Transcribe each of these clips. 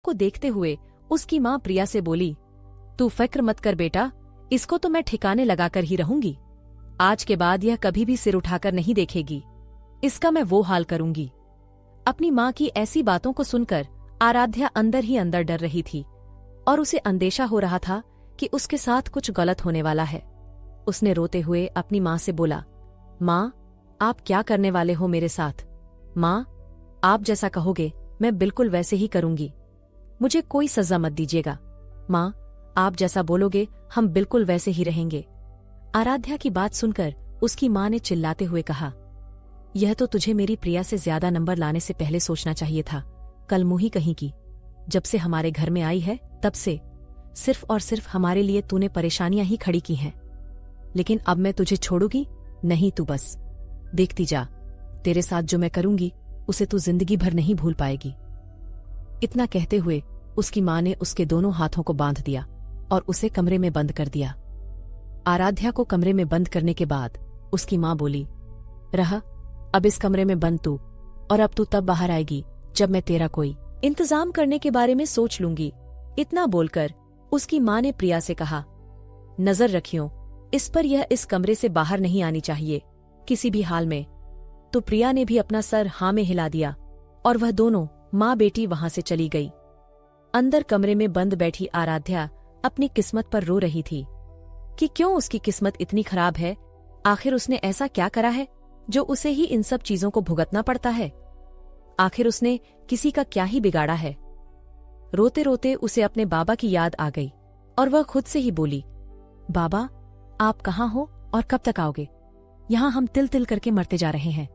को देखते हुए उसकी माँ प्रिया से बोली, तू फिक्र मत कर बेटा, इसको तो मैं ठिकाने लगाकर ही रहूंगी। आज के बाद यह कभी भी सिर उठाकर नहीं देखेगी। इसका मैं वो हाल करूंगी। अपनी माँ की ऐसी बातों को सुनकर आराध्या अंदर ही अंदर डर रही थी और उसे अंदेशा हो रहा था कि उसके साथ कुछ गलत होने वाला है। उसने रोते हुए अपनी माँ से बोला, माँ, आप क्या करने वाले हो मेरे साथ? माँ, आप जैसा कहोगे मैं बिल्कुल वैसे ही करूंगी। मुझे कोई सजा मत दीजिएगा। माँ, आप जैसा बोलोगे हम बिल्कुल वैसे ही रहेंगे। आराध्या की बात सुनकर उसकी माँ ने चिल्लाते हुए कहा, यह तो तुझे मेरी प्रिया से ज्यादा नंबर लाने से पहले सोचना चाहिए था। कल मुंह ही कहीं की। जब से हमारे घर में आई है तब से सिर्फ और सिर्फ हमारे लिए तूने परेशानियां ही खड़ी की हैं। लेकिन अब मैं तुझे छोड़ूंगी नहीं, तू बस देखती जा। तेरे साथ जो मैं करूंगी उसे तू जिंदगी भर नहीं भूल पाएगी। इतना कहते हुए उसकी माँ ने उसके दोनों हाथों को बांध दिया और उसे कमरे में बंद कर दिया। आराध्या को कमरे में बंद करने के बाद उसकी माँ बोली, रहा, अब इस कमरे में बंद तू, और अब तू तब बाहर आएगी जब मैं तेरा कोई इंतजाम करने के बारे में सोच लूंगी। इतना बोलकर उसकी माँ ने प्रिया से कहा, नजर रखियो इस पर, यह इस कमरे से बाहर नहीं आनी चाहिए किसी भी हाल में। तो प्रिया ने भी अपना सर हाँ में हिला दिया और वह दोनों माँ बेटी वहां से चली गई। अंदर कमरे में बंद बैठी आराध्या अपनी किस्मत पर रो रही थी कि क्यों उसकी किस्मत इतनी खराब है। आखिर उसने ऐसा क्या करा है जो उसे ही इन सब चीजों को भुगतना पड़ता है? आखिर उसने किसी का क्या ही बिगाड़ा है? रोते रोते उसे अपने बाबा की याद आ गई और वह खुद से ही बोली, बाबा, आप कहाँ हो और कब तक आओगे? यहाँ हम तिल तिल करके मरते जा रहे हैं।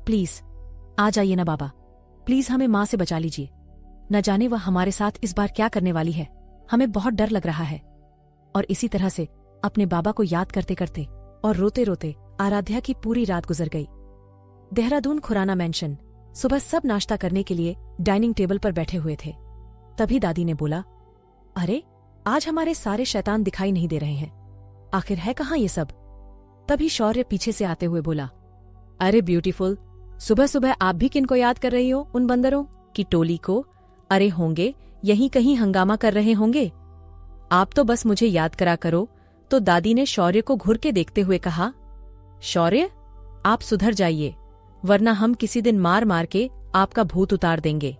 प्लीज आ जाइए ना बाबा, प्लीज हमें माँ से बचा लीजिए। न जाने वह हमारे साथ इस बार क्या करने वाली है, हमें बहुत डर लग रहा है। और इसी तरह से अपने बाबा को याद करते करते और रोते रोते आराध्या की पूरी रात गुजर गई। देहरादून खुराना मेंशन। सुबह सब नाश्ता करने के लिए डाइनिंग टेबल पर बैठे हुए थे। तभी दादी ने बोला, अरे आज हमारे सारे शैतान दिखाई नहीं दे रहे हैं, आखिर है कहाँ ये सब? तभी शौर्य पीछे से आते हुए बोला, अरे ब्यूटीफुल, सुबह सुबह आप भी किनको याद कर रही हो? उन बंदरों की टोली को। अरे होंगे यहीं कहीं हंगामा कर रहे होंगे। आप तो बस मुझे याद करा करो। तो दादी ने शौर्य को घूर के देखते हुए कहा, शौर्य, आप सुधर जाइए, वरना हम किसी दिन मार मार के आपका भूत उतार देंगे।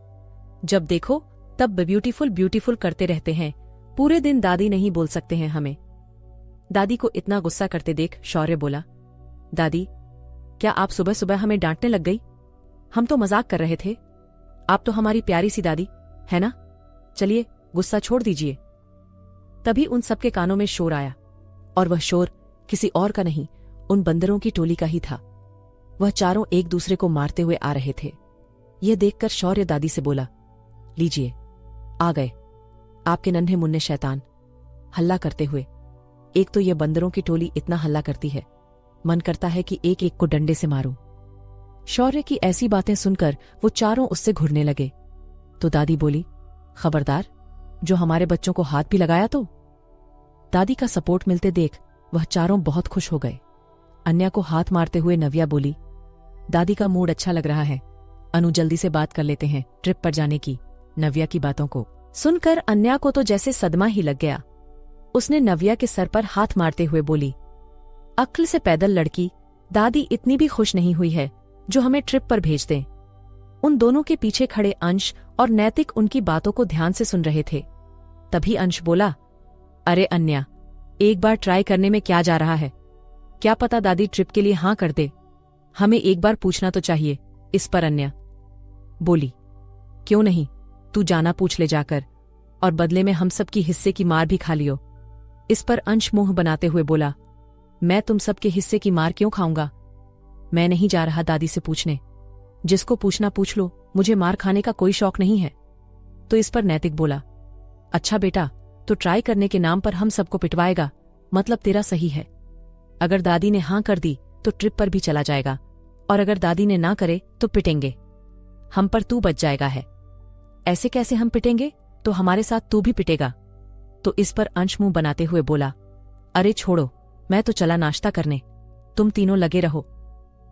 जब देखो तब ब्यूटीफुल ब्यूटीफुल करते रहते हैं, पूरे दिन दादी नहीं बोल सकते हैं हमें। दादी को इतना गुस्सा करते देख शौर्य बोला, दादी, क्या आप सुबह सुबह हमें डांटने लग गई? हम तो मजाक कर रहे थे। आप तो हमारी प्यारी सी दादी है ना? चलिए गुस्सा छोड़ दीजिए। तभी उन सबके कानों में शोर आया और वह शोर किसी और का नहीं, उन बंदरों की टोली का ही था। वह चारों एक दूसरे को मारते हुए आ रहे थे। यह देखकर शौर्य दादी से बोला, लीजिए, आ गए आपके नन्हे मुन्ने शैतान, हल्ला करते हुए। एक तो यह बंदरों की टोली इतना हल्ला करती है, मन करता है कि एक एक को डंडे से मारूं। शौर्य की ऐसी बातें सुनकर वो चारों उससे घुरने लगे। तो दादी बोली, खबरदार, जो हमारे बच्चों को हाथ भी लगाया तो। दादी का सपोर्ट मिलते देख वह चारों बहुत खुश हो गए। अन्या को हाथ मारते हुए नव्या बोली, दादी का मूड अच्छा लग रहा है, अनु जल्दी से बात कर लेते हैं ट्रिप पर जाने की। नव्या की बातों को सुनकर अन्या को तो जैसे सदमा ही लग गया। उसने नव्या के सर पर हाथ मारते हुए बोली, अक्ल से पैदल लड़की, दादी इतनी भी खुश नहीं हुई है जो हमें ट्रिप पर भेज दें। उन दोनों के पीछे खड़े अंश और नैतिक उनकी बातों को ध्यान से सुन रहे थे। तभी अंश बोला, अरे अन्या, एक बार ट्राई करने में क्या जा रहा है? क्या पता दादी ट्रिप के लिए हाँ कर दे, हमें एक बार पूछना तो चाहिए। इस पर अन्या बोली, क्यों नहीं, तू जाना पूछ ले जाकर, और बदले में हम सब की हिस्से की मार भी खा लियो। इस पर अंश मुंह बनाते हुए बोला, मैं तुम सबके हिस्से की मार क्यों खाऊंगा? मैं नहीं जा रहा दादी से पूछने, जिसको पूछना पूछ लो, मुझे मार खाने का कोई शौक नहीं है। तो इस पर नैतिक बोला, अच्छा बेटा, तो ट्राई करने के नाम पर हम सबको पिटवाएगा, मतलब तेरा सही है। अगर दादी ने हाँ कर दी तो ट्रिप पर भी चला जाएगा, और अगर दादी ने ना करे तो पिटेंगे हम पर, तू बच जाएगा है। ऐसे कैसे हम पिटेंगे? तो हमारे साथ तू भी पिटेगा। तो इस पर अंश मुंह बनाते हुए बोला, अरे छोड़ो, मैं तो चला नाश्ता करने, तुम तीनों लगे रहो।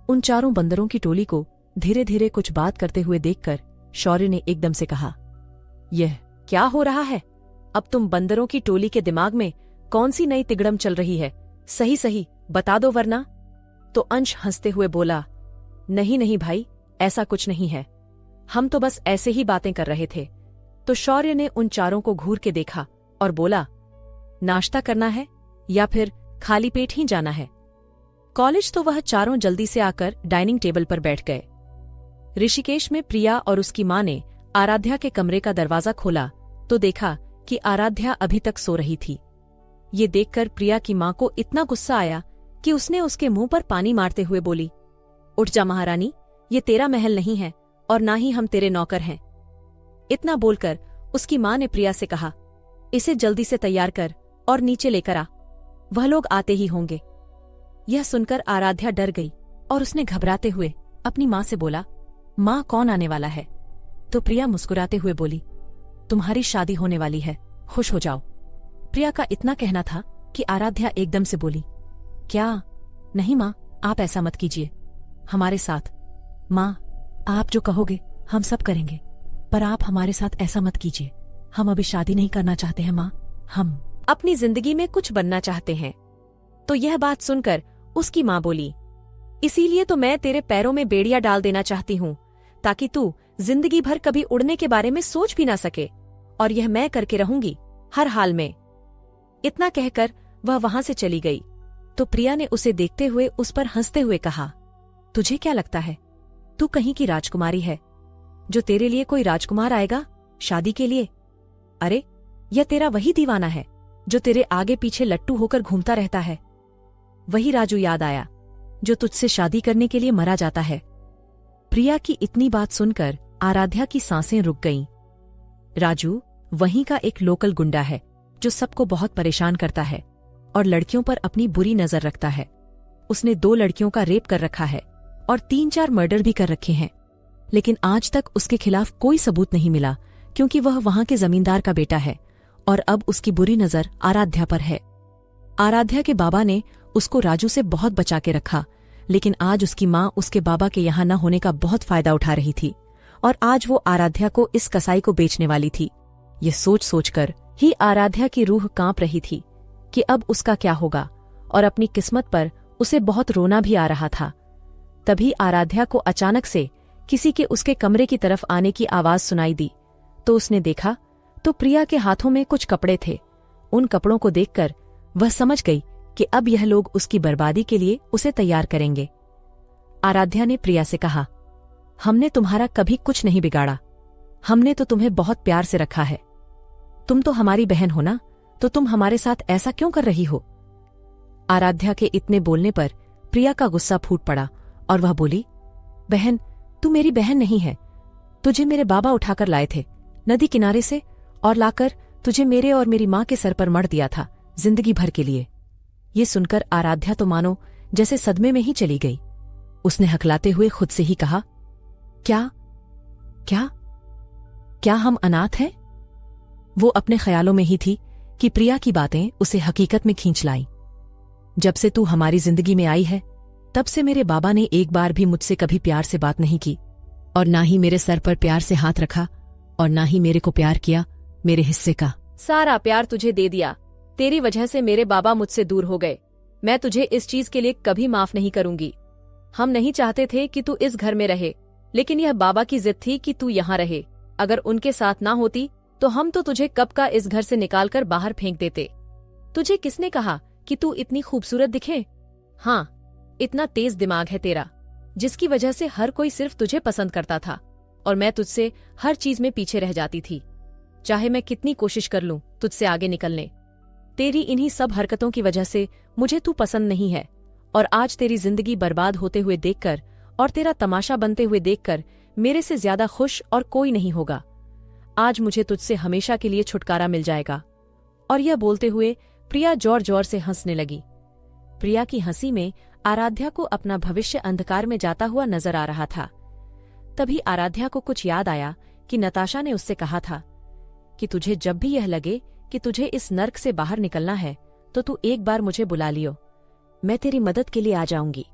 उन चारों बंदरों की टोली को धीरे धीरे कुछ बात करते हुए देखकर शौर्य ने एकदम से कहा, यह क्या हो रहा है? अब तुम बंदरों की टोली के दिमाग में कौन सी नई तिगड़म चल रही है? सही सही बता दो वरना। तो अंश हंसते हुए बोला, नहीं नहीं भाई, ऐसा कुछ नहीं है, हम तो बस ऐसे ही बातें कर रहे थे। तो शौर्य ने उन चारों को घूर के देखा और बोला, नाश्ता करना है या फिर खाली पेट ही जाना है? कॉलेज तो वह चारों जल्दी से आकर डाइनिंग टेबल पर बैठ गए। ऋषिकेश में प्रिया और उसकी मां ने आराध्या के कमरे का दरवाजा खोला तो देखा कि आराध्या अभी तक सो रही थी। ये देखकर प्रिया की मां को इतना गुस्सा आया कि उसने उसके मुंह पर पानी मारते हुए बोली, उठ जा महारानी, ये तेरा महल नहीं है और ना ही हम तेरे नौकर हैं। इतना बोलकर उसकी मां ने प्रिया से कहा, इसे जल्दी से तैयार कर और नीचे लेकर आ, वह लोग आते ही होंगे। यह सुनकर आराध्या डर गई और उसने घबराते हुए अपनी मां से बोला, मां कौन आने वाला है? तो प्रिया मुस्कुराते हुए बोली, तुम्हारी शादी होने वाली है, खुश हो जाओ। प्रिया का इतना कहना था कि आराध्या एकदम से बोली, क्या? नहीं मां, आप ऐसा मत कीजिए, हमारे साथ। मां, आप जो कहोगे हम सब करेंगे, पर आप हमारे साथ ऐसा मत कीजिए, हम अभी शादी नहीं करना चाहते हैं मां, हम अपनी जिंदगी में कुछ बनना चाहते हैं। तो यह बात सुनकर उसकी मां बोली, इसीलिए तो मैं तेरे पैरों में बेड़िया डाल देना चाहती हूं, ताकि तू जिंदगी भर कभी उड़ने के बारे में सोच भी ना सके, और यह मैं करके रहूंगी हर हाल में। इतना कहकर वह वहां से चली गई। तो प्रिया ने उसे देखते हुए उस पर हंसते हुए कहा, तुझे क्या लगता है, तू कहीं की राजकुमारी है जो तेरे लिए कोई राजकुमार आएगा शादी के लिए? अरे यह तेरा वही दीवाना है जो तेरे आगे पीछे लट्टू होकर घूमता रहता है। वही राजू याद आया जो तुझसे शादी करने के लिए मरा जाता है। प्रिया की इतनी बात सुनकर आराध्या की सांसें रुक गईं। राजू वहीं का एक लोकल गुंडा है जो सबको बहुत परेशान करता है और लड़कियों पर अपनी बुरी नजर रखता है। उसने 2 लड़कियों का रेप कर रखा है और 3-4 मर्डर भी कर रखे हैं, लेकिन आज तक उसके खिलाफ कोई सबूत नहीं मिला, क्योंकि वह वहां के जमींदार का बेटा है और अब उसकी बुरी नजर आराध्या पर है। आराध्या के बाबा ने उसको राजू से बहुत बचा के रखा, लेकिन आज उसकी मां उसके बाबा के यहाँ न होने का बहुत फायदा उठा रही थी और आज वो आराध्या को इस कसाई को बेचने वाली थी। ये सोच सोचकर ही आराध्या की रूह कांप रही थी कि अब उसका क्या होगा, और अपनी किस्मत पर उसे बहुत रोना भी आ रहा था। तभी आराध्या को अचानक से किसी के उसके कमरे की तरफ आने की आवाज सुनाई दी। तो उसने देखा तो प्रिया के हाथों में कुछ कपड़े थे। उन कपड़ों को देखकर वह समझ गई कि अब यह लोग उसकी बर्बादी के लिए उसे तैयार करेंगे। आराध्या ने प्रिया से कहा, हमने तुम्हारा कभी कुछ नहीं बिगाड़ा, हमने तो तुम्हें बहुत प्यार से रखा है। तुम तो हमारी बहन हो ना, तो तुम हमारे साथ ऐसा क्यों कर रही हो? आराध्या के इतने बोलने पर प्रिया का गुस्सा फूट पड़ा और वह बोली, बहन, तू मेरी बहन नहीं है। तुझे मेरे बाबा उठाकर लाए थे नदी किनारे से और लाकर तुझे मेरे और मेरी मां के सर पर मढ़ दिया था जिंदगी भर के लिए। ये सुनकर आराध्या तो मानो जैसे सदमे में ही चली गई। उसने हकलाते हुए खुद से ही कहा, क्या क्या क्या हम अनाथ हैं? वो अपने ख्यालों में ही थी कि प्रिया की बातें उसे हकीकत में खींच लाई। जब से तू हमारी जिंदगी में आई है, तब से मेरे बाबा ने एक बार भी मुझसे कभी प्यार से बात नहीं की, और ना ही मेरे सर पर प्यार से हाथ रखा, और ना ही मेरे को प्यार किया मेरे हिस्से का। सारा प्यार तुझे दे दिया, तेरी वजह से मेरे बाबा मुझसे दूर हो गए। मैं तुझे इस चीज के लिए कभी माफ नहीं करूंगी। हम नहीं चाहते थे कि तू इस घर में रहे, लेकिन यह बाबा की जिद थी कि तू यहाँ रहे। अगर उनके साथ ना होती तो हम तो तुझे कब का इस घर से निकालकर बाहर फेंक देते। तुझे किसने कहा कि तू इतनी खूबसूरत दिखे? हाँ, इतना तेज दिमाग है तेरा, जिसकी वजह से हर कोई सिर्फ तुझे पसंद करता था और मैं तुझसे हर चीज में पीछे रह जाती थी। चाहे मैं कितनी कोशिश कर लूं तुझसे आगे निकलने, तेरी इन्हीं सब हरकतों की वजह से मुझे तू पसंद नहीं है। और आज तेरी जिंदगी बर्बाद होते हुए देखकर और तेरा तमाशा बनते हुए देखकर मेरे से ज्यादा खुश और कोई नहीं होगा। आज मुझे तुझसे हमेशा के लिए छुटकारा मिल जाएगा। और यह बोलते हुए प्रिया जोर जोर से हंसने लगी। प्रिया की हंसी में आराध्या को अपना भविष्य अंधकार में जाता हुआ नजर आ रहा था। तभी आराध्या को कुछ याद आया कि नताशा ने उससे कहा था कि तुझे जब भी यह लगे कि तुझे इस नर्क से बाहर निकलना है तो तू एक बार मुझे बुला लियो, मैं तेरी मदद के लिए आ जाऊंगी।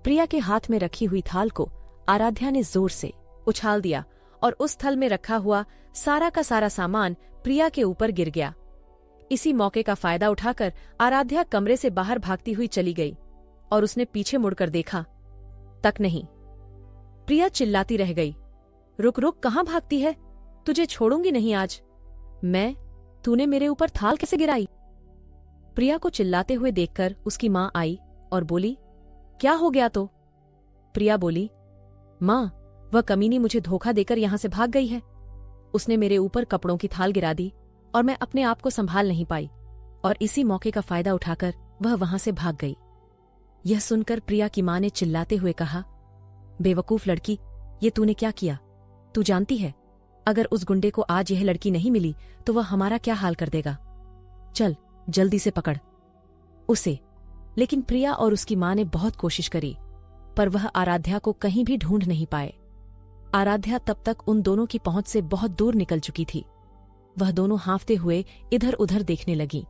प्रिया के हाथ में रखी हुई थाल को आराध्या ने जोर से उछाल दिया और उस थल में रखा हुआ सारा का सारा सामान प्रिया के ऊपर गिर गया। इसी मौके का फायदा उठाकर आराध्या कमरे से बाहर भागती हुई चली गई और उसने पीछे मुड़कर देखा तक नहीं। प्रिया चिल्लाती रह गई, रुक रुक, कहाँ भागती है? तुझे छोड़ूंगी नहीं आज मैं। तूने मेरे ऊपर थाल कैसे गिराई? प्रिया को चिल्लाते हुए देखकर उसकी मां आई और बोली, क्या हो गया? तो प्रिया बोली, मां, वह कमीनी मुझे धोखा देकर यहां से भाग गई है। उसने मेरे ऊपर कपड़ों की थाल गिरा दी और मैं अपने आप को संभाल नहीं पाई और इसी मौके का फायदा उठाकर वह वहां से भाग गई। यह सुनकर प्रिया की मां ने चिल्लाते हुए कहा, बेवकूफ लड़की, ये तूने क्या किया? तू जानती है अगर उस गुंडे को आज यह लड़की नहीं मिली तो वह हमारा क्या हाल कर देगा। चल जल्दी से पकड़ उसे। लेकिन प्रिया और उसकी मां ने बहुत कोशिश करी पर वह आराध्या को कहीं भी ढूंढ नहीं पाए। आराध्या तब तक उन दोनों की पहुंच से बहुत दूर निकल चुकी थी। वह दोनों हांफते हुए इधर उधर देखने लगी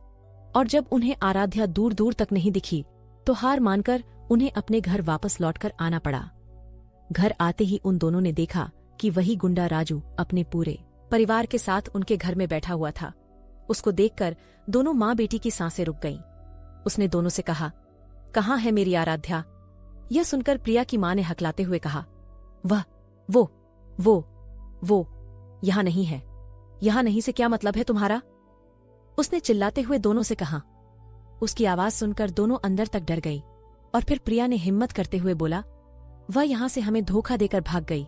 और जब उन्हें आराध्या दूर दूर तक नहीं दिखी तो हार मानकर उन्हें अपने घर वापस लौटकर आना पड़ा। घर आते ही उन दोनों ने देखा कि वही गुंडा राजू अपने पूरे परिवार के साथ उनके घर में बैठा हुआ था। उसको देखकर दोनों माँ बेटी की सांसें रुक गईं। उसने दोनों से कहा, कहाँ है मेरी आराध्या? यह सुनकर प्रिया की माँ ने हकलाते हुए कहा, वह वो यहाँ नहीं है। यहाँ नहीं से क्या मतलब है तुम्हारा? उसने चिल्लाते हुए दोनों से कहा। उसकी आवाज सुनकर दोनों अंदर तक डर गई और फिर प्रिया ने हिम्मत करते हुए बोला, वह यहां से हमें धोखा देकर भाग गई।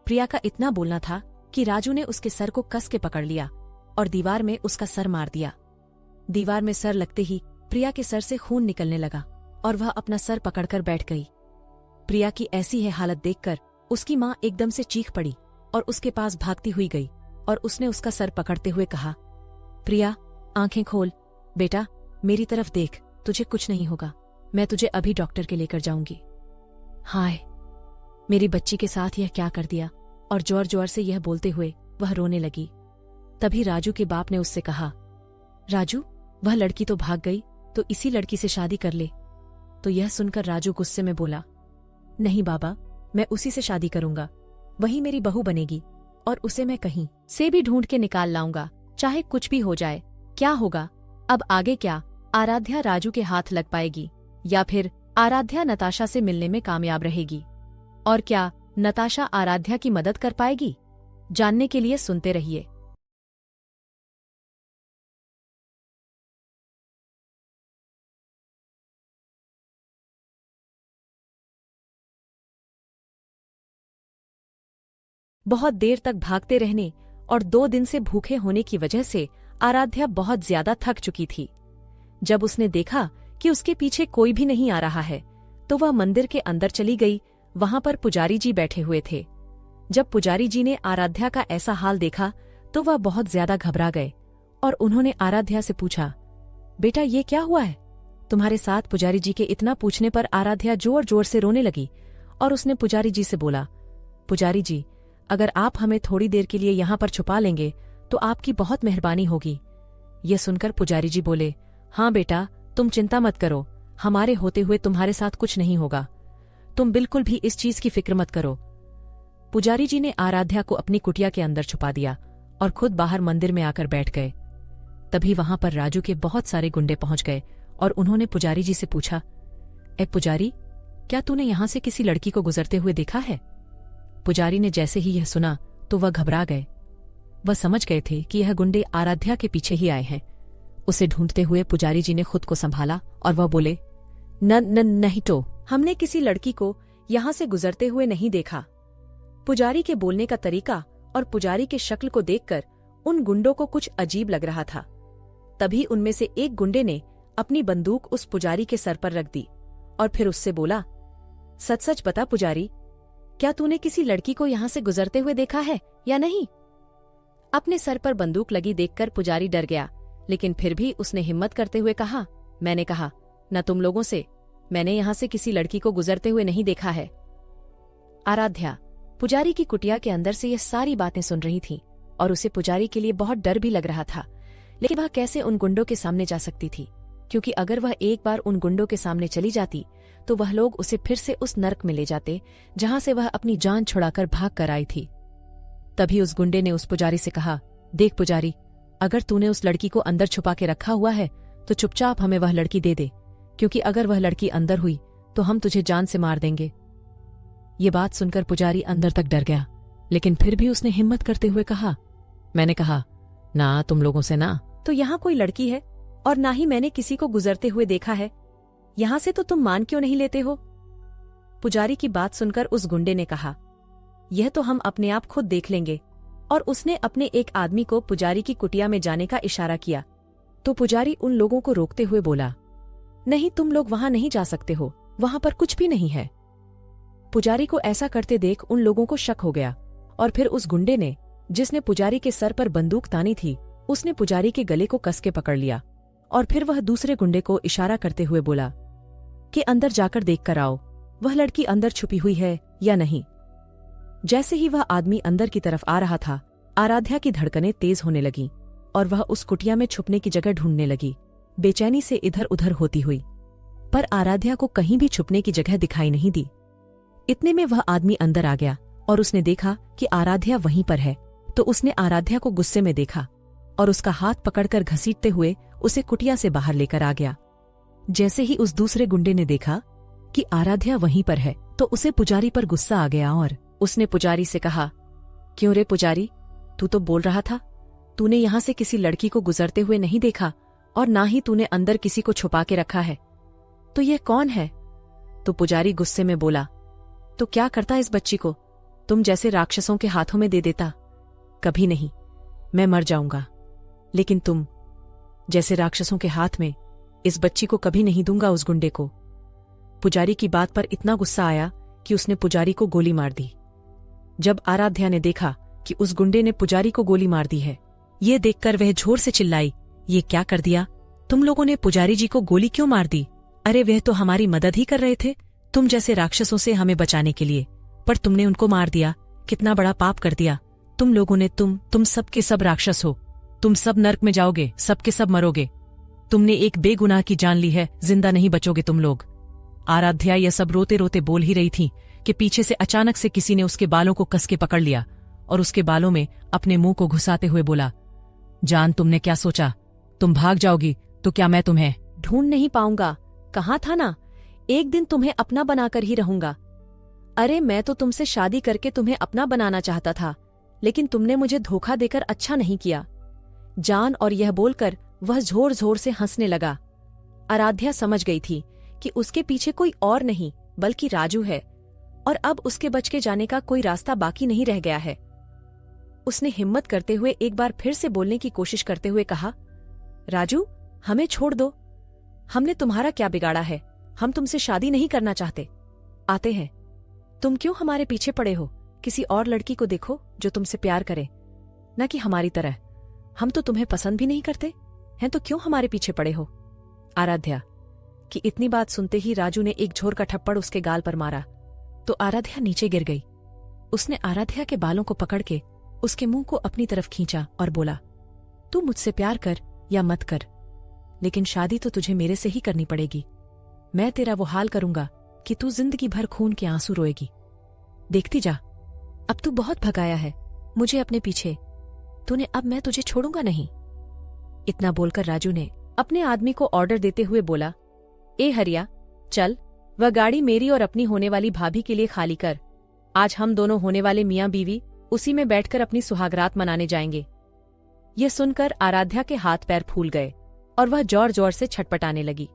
प्रिया का इतना बोलना था कि राजू ने उसके सर को कस के पकड़ लिया और दीवार में उसका सर मार दिया। दीवार में सर लगते ही प्रिया के सर से खून निकलने लगा और वह अपना सर पकड़कर बैठ गई। प्रिया की ऐसी है हालत देखकर उसकी मां एकदम से चीख पड़ी और उसके पास भागती हुई गई और उसने उसका सर पकड़ते हुए कहा, प्रिया, आंखें खोल बेटा, मेरी तरफ देख, तुझे कुछ नहीं होगा। मैं तुझे अभी डॉक्टर के लेकर जाऊंगी। हाय, मेरी बच्ची के साथ यह क्या कर दिया? और जोर जोर से यह बोलते हुए वह रोने लगी। तभी राजू के बाप ने उससे कहा, राजू, वह लड़की तो भाग गई, तो इसी लड़की से शादी कर ले। तो यह सुनकर राजू गुस्से में बोला, नहीं बाबा, मैं उसी से शादी करूंगा, वही मेरी बहू बनेगी और उसे मैं कहीं से भी ढूंढ के निकाल लाऊंगा, चाहे कुछ भी हो जाए। क्या होगा अब आगे? क्या आराध्या राजू के हाथ लग पाएगी या फिर आराध्या नताशा से मिलने में कामयाब रहेगी? और क्या नताशा आराध्या की मदद कर पाएगी? जानने के लिए सुनते रहिए। बहुत देर तक भागते रहने और 2 दिन से भूखे होने की वजह से आराध्या बहुत ज्यादा थक चुकी थी। जब उसने देखा कि उसके पीछे कोई भी नहीं आ रहा है तो वह मंदिर के अंदर चली गई। वहां पर पुजारी जी बैठे हुए थे। जब पुजारी जी ने आराध्या का ऐसा हाल देखा तो वह बहुत ज्यादा घबरा गए और उन्होंने आराध्या से पूछा, बेटा ये क्या हुआ है तुम्हारे साथ? पुजारी जी के इतना पूछने पर आराध्या जोर जोर से रोने लगी और उसने पुजारी जी से बोला, पुजारी जी, अगर आप हमें थोड़ी देर के लिए यहाँ पर छुपा लेंगे तो आपकी बहुत मेहरबानी होगी। ये सुनकर पुजारी जी बोले, हाँ बेटा, तुम चिंता मत करो, हमारे होते हुए तुम्हारे साथ कुछ नहीं होगा, तुम बिल्कुल भी इस चीज की फिक्र मत करो। पुजारी जी ने आराध्या को अपनी कुटिया के अंदर छुपा दिया और खुद बाहर मंदिर में आकर बैठ गए। तभी वहां पर राजू के बहुत सारे गुंडे पहुंच गए और उन्होंने पुजारी जी से पूछा, ए पुजारी, क्या तूने यहां से किसी लड़की को गुजरते हुए देखा है? पुजारी ने जैसे ही यह सुना तो वह घबरा गए। वह समझ गए थे कि यह गुंडे आराध्या के पीछे ही आए हैं। उसे ढूंढते हुए पुजारी जी ने खुद को संभाला और वह बोले, नहीं तो हमने किसी लड़की को यहां से गुजरते हुए नहीं देखा। पुजारी के बोलने का तरीका और पुजारी के शक्ल को देखकर उन गुंडों को कुछ अजीब लग रहा था। तभी उनमें से एक गुंडे ने अपनी बंदूक उस पुजारी के सर पर रख दी और फिर उससे बोला, सच सच बता पुजारी, क्या तूने किसी लड़की को यहां से गुजरते हुए देखा है या नहीं? अपने सर पर बंदूक लगी देखकर पुजारी डर गया, लेकिन फिर भी उसने हिम्मत करते हुए कहा, मैंने कहा न तुम लोगों से, मैंने यहां से किसी लड़की को गुजरते हुए नहीं देखा है। आराध्या पुजारी की कुटिया के अंदर से ये सारी बातें सुन रही थी और उसे पुजारी के लिए बहुत डर भी लग रहा था, लेकिन वह कैसे उन गुंडों के सामने जा सकती थी, क्योंकि अगर वह एक बार उन गुंडों के सामने चली जाती तो वह लोग उसे फिर से उस नर्क में ले जाते जहां से वह अपनी जान छुड़ाकर भाग कर आई थी। तभी उस गुंडे ने उस पुजारी से कहा, देख पुजारी, अगर तूने उस लड़की को अंदर छुपा के रखा हुआ है तो चुपचाप हमें वह लड़की दे दे, क्योंकि अगर वह लड़की अंदर हुई तो हम तुझे जान से मार देंगे। ये बात सुनकर पुजारी अंदर तक डर गया, लेकिन फिर भी उसने हिम्मत करते हुए कहा, मैंने कहा ना तुम लोगों से ना तो यहाँ कोई लड़की है और ना ही मैंने किसी को गुजरते हुए देखा है, यहां से तो तुम मान क्यों नहीं लेते हो? पुजारी की बात सुनकर उस गुंडे ने कहा, यह तो हम अपने आप खुद देख लेंगे। और उसने अपने एक आदमी को पुजारी की कुटिया में जाने का इशारा किया तो पुजारी उन लोगों को रोकते हुए बोला, नहीं तुम लोग वहां नहीं जा सकते हो, वहां पर कुछ भी नहीं है। पुजारी को ऐसा करते देख उन लोगों को शक हो गया और फिर उस गुंडे ने, जिसने पुजारी के सर पर बंदूक तानी थी, उसने पुजारी के गले को कस के पकड़ लिया और फिर वह दूसरे गुंडे को इशारा करते हुए बोला कि अंदर जाकर देख कर आओ, वह लड़की अंदर छुपी हुई है या नहीं। जैसे ही वह आदमी अंदर की तरफ आ रहा था, आराध्या की धड़कनें तेज होने लगीं और वह उस कुटिया में छुपने की जगह ढूंढने लगी, बेचैनी से इधर उधर होती हुई। पर आराध्या को कहीं भी छुपने की जगह दिखाई नहीं दी। इतने में वह आदमी अंदर आ गया और उसने देखा कि आराध्या वहीं पर है, तो उसने आराध्या को गुस्से में देखा और उसका हाथ पकड़कर घसीटते हुए उसे कुटिया से बाहर लेकर आ गया। जैसे ही उस दूसरे गुंडे ने देखा कि आराध्या वहीं पर है तो उसे पुजारी पर गुस्सा आ गया और उसने पुजारी से कहा, क्यों रे पुजारी, तू तो बोल रहा था तूने यहां से किसी लड़की को गुजरते हुए नहीं देखा और ना ही तूने अंदर किसी को छुपा के रखा है, तो यह कौन है? तो पुजारी गुस्से में बोला, तो क्या करता इस बच्ची को, तुम जैसे राक्षसों के हाथों में दे देता? कभी नहीं, मैं मर जाऊंगा, लेकिन तुम जैसे राक्षसों के हाथ में इस बच्ची को कभी नहीं दूंगा उस गुंडे को। पुजारी की बात पर इतना गुस्सा आया कि उसने पुजारी को गोली मार दी। जब आराध्या ने देखा कि उस गुंडे ने पुजारी को गोली मार दी है, ये देखकर वह जोर से चिल्लाई, ये क्या कर दिया? तुम लोगों ने पुजारी जी को गोली क्यों मार दी? अरे वह तो हमारी मदद ही कर रहे थे, तुम जैसे राक्षसों से हमें बचाने के लिए, पर तुमने उनको मार दिया। कितना बड़ा पाप कर दिया तुम लोगों ने। तुम सब के सब राक्षस हो, तुम सब नर्क में जाओगे, सब के सब मरोगे। तुमने एक बेगुनाह की जान ली है, जिंदा नहीं बचोगे तुम लोग। आराध्या यह सब रोते रोते बोल ही रही थी कि पीछे से अचानक से किसी ने उसके बालों को कस के पकड़ लिया और उसके बालों में अपने मुंह को घुसाते हुए बोला, जान तुमने क्या सोचा, तुम भाग जाओगी तो क्या मैं तुम्हें ढूंढ नहीं पाऊंगा? कहा था ना, एक दिन तुम्हें अपना बनाकर ही रहूंगा। अरे मैं तो तुमसे शादी करके तुम्हें अपना बनाना चाहता था, लेकिन तुमने मुझे धोखा देकर अच्छा नहीं किया जान। और यह बोलकर वह जोर जोर से हंसने लगा। आराध्या समझ गई थी कि उसके पीछे कोई और नहीं बल्कि राजू है और अब उसके बच के जाने का कोई रास्ता बाकी नहीं रह गया है। उसने हिम्मत करते हुए एक बार फिर से बोलने की कोशिश करते हुए कहा, राजू हमें छोड़ दो, हमने तुम्हारा क्या बिगाड़ा है, हम तुमसे शादी नहीं करना चाहते। आते हैं, तुम क्यों हमारे पीछे पड़े हो? किसी और लड़की को देखो जो तुमसे प्यार करे, न कि हमारी तरह। हम तो तुम्हें पसंद भी नहीं करते हैं, तो क्यों हमारे पीछे पड़े हो? आराध्या की इतनी बात सुनते ही राजू ने एक झोर का थप्पड़ उसके गाल पर मारा तो आराध्या नीचे गिर गई। उसने आराध्या के बालों को पकड़ के उसके मुंह को अपनी तरफ खींचा और बोला, तू मुझसे प्यार कर या मत कर, लेकिन शादी तो तुझे मेरे से ही करनी पड़ेगी। मैं तेरा वो हाल करूंगा कि तू जिंदगी भर खून के आंसू रोएगी। देखती जा, अब तू बहुत भगाया है मुझे अपने पीछे, तूने, अब मैं तुझे छोड़ूंगा नहीं। इतना बोलकर राजू ने अपने आदमी को ऑर्डर देते हुए बोला, ए हरिया, चल वह गाड़ी मेरी और अपनी होने वाली भाभी के लिए खाली कर। आज हम दोनों होने वाले मियां बीवी उसी में बैठकर अपनी सुहागरात मनाने जाएंगे। यह सुनकर आराध्या के हाथ पैर फूल गए और वह जोर जोर से छटपटाने लगी।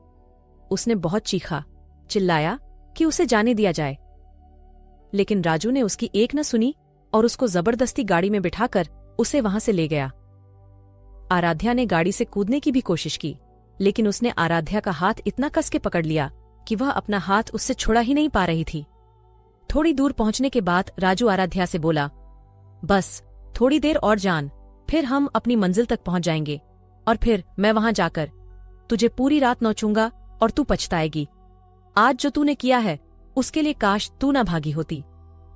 उसने बहुत चीखा, चिल्लाया कि उसे जाने दिया जाए, लेकिन राजू ने उसकी एक न सुनी और उसको जबरदस्ती गाड़ी में बिठाकर उसे वहां से ले गया। आराध्या ने गाड़ी से कूदने की भी कोशिश की, लेकिन उसने आराध्या का हाथ इतना कस के पकड़ लिया कि वह अपना हाथ उससे छुड़ा ही नहीं पा रही थी। थोड़ी दूर पहुंचने के बाद राजू आराध्या से बोला, बस थोड़ी देर और जान, फिर हम अपनी मंजिल तक पहुंच जाएंगे और फिर मैं वहां जाकर तुझे पूरी रात नोचूंगा और तू पछताएगी। आज जो तूने किया है उसके लिए काश तू ना भागी होती,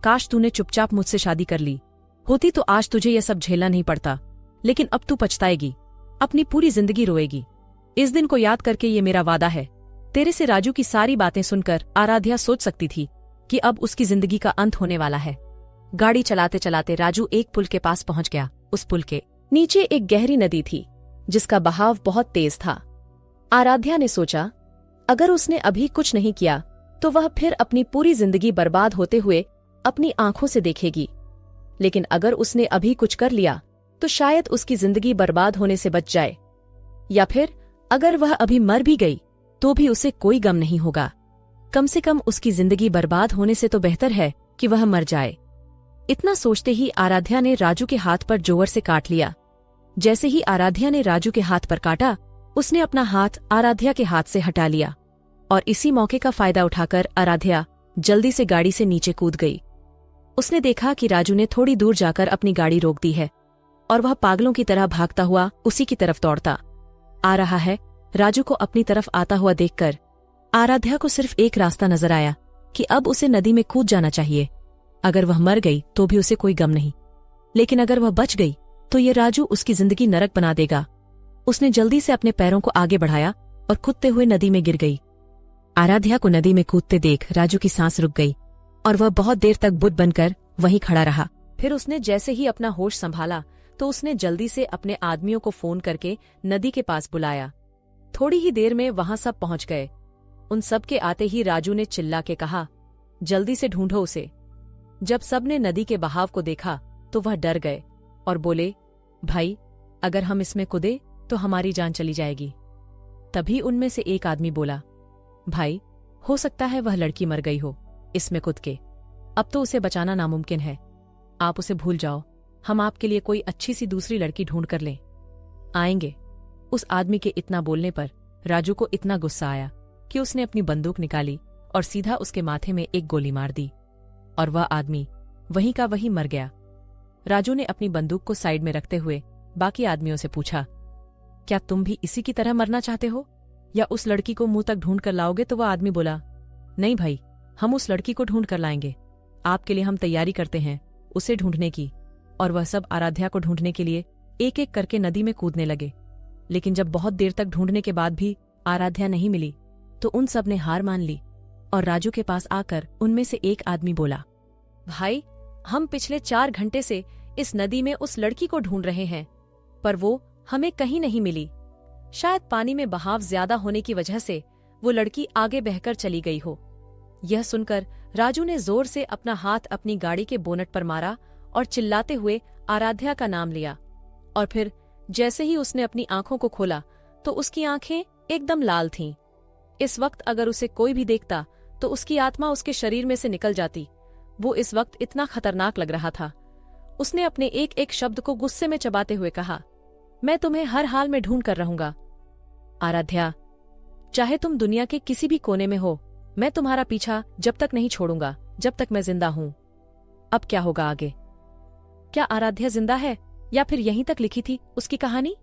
काश तूने चुपचाप मुझसे शादी कर ली होती तो आज तुझे यह सब झेलना नहीं पड़ता, लेकिन अब तू पछताएगी, अपनी पूरी जिंदगी रोएगी। इस दिन को याद करके ये मेरा वादा है तेरे से। राजू की सारी बातें सुनकर आराध्या सोच सकती थी कि अब उसकी जिंदगी का अंत होने वाला है। गाड़ी चलाते चलाते राजू एक पुल के पास पहुंच गया। उस पुल के नीचे एक गहरी नदी थी जिसका बहाव बहुत तेज था। आराध्या ने सोचा, अगर उसने अभी कुछ नहीं किया तो वह फिर अपनी पूरी जिंदगी बर्बाद होते हुए अपनी आंखों से देखेगी, लेकिन अगर उसने अभी कुछ कर लिया तो शायद उसकी जिंदगी बर्बाद होने से बच जाए, या फिर अगर वह अभी मर भी गई तो भी उसे कोई गम नहीं होगा। कम से कम उसकी जिंदगी बर्बाद होने से तो बेहतर है कि वह मर जाए। इतना सोचते ही आराध्या ने राजू के हाथ पर जोर से काट लिया। जैसे ही आराध्या ने राजू के हाथ पर काटा, उसने अपना हाथ आराध्या के हाथ से हटा लिया और इसी मौके का फायदा उठाकर आराध्या जल्दी से गाड़ी से नीचे कूद गई। उसने देखा कि राजू ने थोड़ी दूर जाकर अपनी गाड़ी रोक दी है और वह पागलों की तरह भागता हुआ उसी की तरफ दौड़ता आ रहा है। राजू को अपनी तरफ आता हुआ देखकर आराध्या को सिर्फ एक रास्ता नजर आया कि अब उसे नदी में कूद जाना चाहिए। अगर वह मर गई तो भी उसे कोई गम नहीं, लेकिन अगर वह बच गई तो ये राजू उसकी जिंदगी नरक बना देगा। उसने जल्दी से अपने पैरों को आगे बढ़ाया और कूदते हुए नदी में गिर गई। आराध्या को नदी में कूदते देख राजू की सांस रुक गई और वह बहुत देर तक बुत बनकर वहीं खड़ा रहा। फिर उसने जैसे ही अपना होश संभाला तो उसने जल्दी से अपने आदमियों को फोन करके नदी के पास बुलाया। थोड़ी ही देर में वहां सब पहुंच गए। उन सब के आते ही राजू ने चिल्ला के कहा, जल्दी से ढूंढो उसे। जब सबने नदी के बहाव को देखा तो वह डर गए और बोले, भाई अगर हम इसमें कूदे तो हमारी जान चली जाएगी। तभी उनमें से एक आदमी बोला, भाई हो सकता है वह लड़की मर गई हो इसमें कूद के, अब तो उसे बचाना नामुमकिन है। आप उसे भूल जाओ, हम आपके लिए कोई अच्छी सी दूसरी लड़की ढूंढ कर ले आएंगे। उस आदमी के इतना बोलने पर राजू को इतना गुस्सा आया कि उसने अपनी बंदूक निकाली और सीधा उसके माथे में एक गोली मार दी और वह आदमी वहीं का वहीं मर गया। राजू ने अपनी बंदूक को साइड में रखते हुए बाकी आदमियों से पूछा, क्या तुम भी इसी की तरह मरना चाहते हो या उस लड़की को मुंह तक ढूंढ कर लाओगे? तो वह आदमी बोला, नहीं भाई, हम उस लड़की को ढूंढ कर लाएंगे। आपके लिए हम तैयारी करते हैं उसे ढूंढने की। और वह सब आराध्या को ढूंढने के लिए एक एक करके नदी में कूदने लगे। लेकिन जब बहुत देर तक ढूंढने के बाद भी आराध्या नहीं मिली तो उन सब ने हार मान ली और राजू के पास आकर उनमें से एक आदमी बोला, भाई हम पिछले 4 घंटे से इस नदी में उस लड़की को ढूंढ रहे हैं, पर वो हमें कहीं नहीं मिली। शायद पानी में बहाव ज्यादा होने की वजह से वो लड़की आगे बहकर चली गई हो। यह सुनकर राजू ने जोर से अपना हाथ अपनी गाड़ी के बोनट पर मारा और चिल्लाते हुए आराध्या का नाम लिया। और फिर जैसे ही उसने अपनी आंखों को खोला तो उसकी आंखें एकदम लाल थीं। इस वक्त अगर उसे कोई भी देखता तो उसकी आत्मा उसके शरीर में से निकल जाती। वो इस वक्त इतना खतरनाक लग रहा था। उसने अपने एक एक शब्द को गुस्से में चबाते हुए कहा, मैं तुम्हें हर हाल में ढूंढ कर रहूंगा। आराध्या, चाहे तुम दुनिया के किसी भी कोने में हो, मैं तुम्हारा पीछा जब तक नहीं छोड़ूंगा जब तक मैं जिंदा हूं। अब क्या होगा आगे? क्या आराध्या जिंदा है या फिर यहीं तक लिखी थी उसकी कहानी?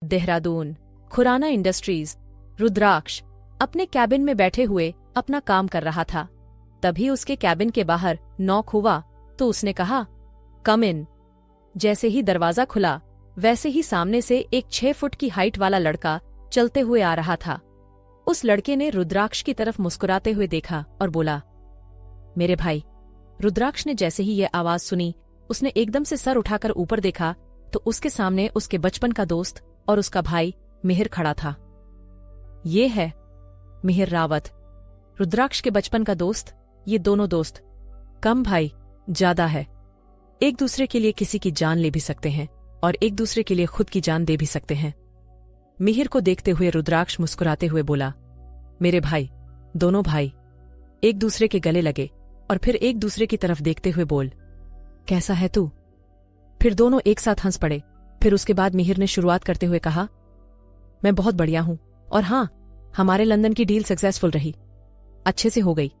देहरादून, खुराना इंडस्ट्रीज। रुद्राक्ष अपने कैबिन में बैठे हुए अपना काम कर रहा था। तभी उसके कैबिन के बाहर नॉक हुआ तो उसने कहा, कम इन। जैसे ही दरवाजा खुला वैसे ही सामने से एक 6 फुट की हाइट वाला लड़का चलते हुए आ रहा था। उस लड़के ने रुद्राक्ष की तरफ मुस्कुराते हुए देखा और बोला, मेरे भाई। रुद्राक्ष ने जैसे ही यह आवाज सुनी उसने एकदम से सर उठाकर ऊपर देखा तो उसके सामने उसके बचपन का दोस्त और उसका भाई मिहिर खड़ा था। ये है मिहिर रावत, रुद्राक्ष के बचपन का दोस्त। ये दोनों दोस्त कम भाई ज्यादा है, एक दूसरे के लिए किसी की जान ले भी सकते हैं और एक दूसरे के लिए खुद की जान दे भी सकते हैं। मिहिर को देखते हुए रुद्राक्ष मुस्कुराते हुए बोला, मेरे भाई। दोनों भाई एक दूसरे के गले लगे और फिर एक दूसरे की तरफ देखते हुए बोल, कैसा है तू? फिर दोनों एक साथ हंस पड़े। फिर उसके बाद मिहिर ने शुरुआत करते हुए कहा, मैं बहुत बढ़िया हूं और हां, हमारे लंदन की डील सक्सेसफुल रही, अच्छे से हो गई।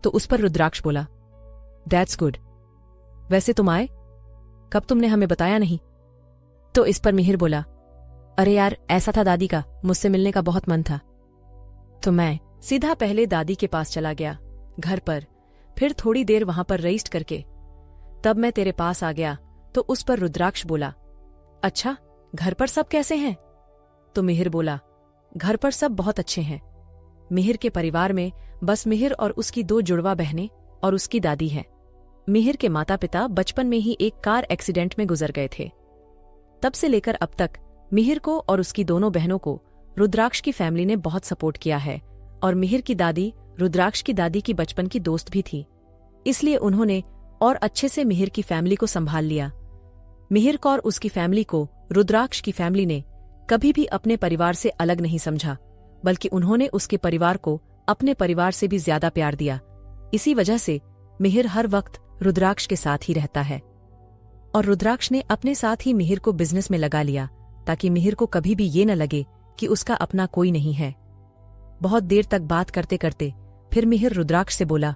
तो उस पर रुद्राक्ष बोला, दैट्स गुड। वैसे तुम आए कब? तुमने हमें बताया नहीं। तो इस पर मिहिर बोला, अरे यार ऐसा था, दादी का मुझसे मिलने का बहुत मन था तो मैं सीधा पहले दादी के पास चला गया घर पर। फिर थोड़ी देर वहां पर रेस्ट करके तब मैं तेरे पास आ गया। तो उस पर रुद्राक्ष बोला, अच्छा, घर पर सब कैसे हैं? तो मिहिर बोला, घर पर सब बहुत अच्छे हैं। मिहिर के परिवार में बस मिहिर और उसकी 2 जुड़वा बहनें और उसकी दादी है। मिहिर के माता पिता बचपन में ही एक कार एक्सीडेंट में गुजर गए थे। तब से लेकर अब तक मिहिर को और उसकी दोनों बहनों को रुद्राक्ष की फैमिली ने बहुत सपोर्ट किया है, और मिहिर की दादी रुद्राक्ष की दादी की बचपन की दोस्त भी थी, इसलिए उन्होंने और अच्छे से मिहिर की फैमिली को संभाल लिया। मिहिर को और उसकी फैमिली को रुद्राक्ष की फैमिली ने कभी भी अपने परिवार से अलग नहीं समझा, बल्कि उन्होंने उसके परिवार को अपने परिवार से भी ज्यादा प्यार दिया। इसी वजह से मिहिर हर वक्त रुद्राक्ष के साथ ही रहता है, और रुद्राक्ष ने अपने साथ ही मिहिर को बिजनेस में लगा लिया, ताकि मिहिर को कभी भी ये न लगे कि उसका अपना कोई नहीं है। बहुत देर तक बात करते करते फिर मिहिर रुद्राक्ष से बोला,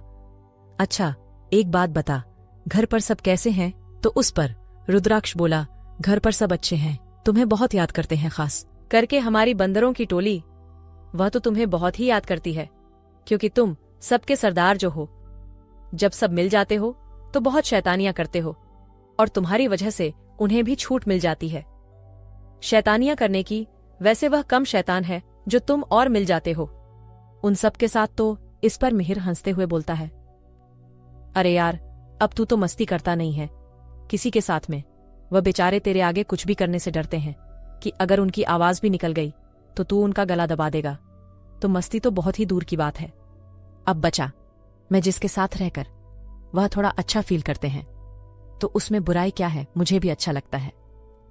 अच्छा, एक बात बता, घर पर सब कैसे हैं? तो उस पर रुद्राक्ष बोला, घर पर सब अच्छे हैं, तुम्हें बहुत याद करते हैं, खास करके हमारी बंदरों की टोली। वह तो तुम्हें बहुत ही याद करती है, क्योंकि तुम सबके सरदार जो हो। जब सब मिल जाते हो तो बहुत शैतानियां करते हो, और तुम्हारी वजह से उन्हें भी छूट मिल जाती है शैतानियां करने की। वैसे वह कम शैतान है जो तुम और मिल जाते हो उन सब के साथ। तो इस पर मिहिर हंसते हुए बोलता है, अरे यार, अब तू तो मस्ती करता नहीं है किसी के साथ में। वह बेचारे तेरे आगे कुछ भी करने से डरते हैं कि अगर उनकी आवाज भी निकल गई तो तू उनका गला दबा देगा। तो मस्ती तो बहुत ही दूर की बात है। अब बचा, मैं जिसके साथ रहकर वह थोड़ा अच्छा फील करते हैं, तो उसमें बुराई क्या है? मुझे भी अच्छा लगता है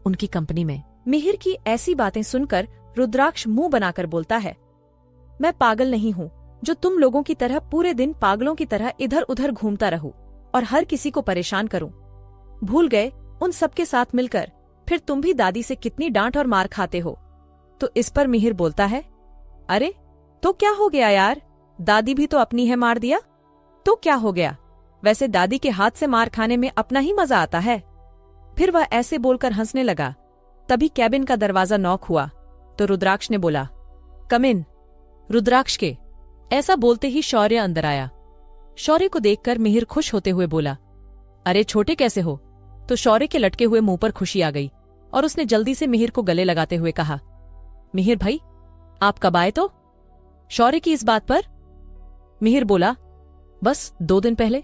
उनकी कंपनी में। मिहिर की ऐसी बातें सुनकर रुद्राक्ष मुंह बनाकर बोलता है, मैं पागल नहीं हूँ जो तुम लोगों की तरह पूरे दिन पागलों की तरह इधर उधर घूमता रहूं और हर किसी को परेशान करूं। भूल गए उन सबके साथ मिलकर फिर तुम भी दादी से कितनी डांट और मार खाते हो। तो इस पर मिहिर बोलता है, अरे तो क्या हो गया यार, दादी भी तो अपनी है मार दिया, तो क्या हो गया? वैसे दादी के हाथ से मार खाने में अपना ही मजा आता है। फिर वह ऐसे बोलकर हंसने लगा। तभी कैबिन का दरवाजा नॉक हुआ तो रुद्राक्ष ने बोला, कम इन। रुद्राक्ष के ऐसा बोलते ही शौर्य अंदर आया। शौर्य को देखकर मिहिर खुश होते हुए बोला, अरे छोटे, कैसे हो? तो शौर्य के लटके हुए मुंह पर खुशी आ गई और उसने जल्दी से मिहिर को गले लगाते हुए कहा, मिहिर भाई, आप कब आए? तो शौर्य की इस बात पर मिहिर बोला, बस 2 दिन पहले।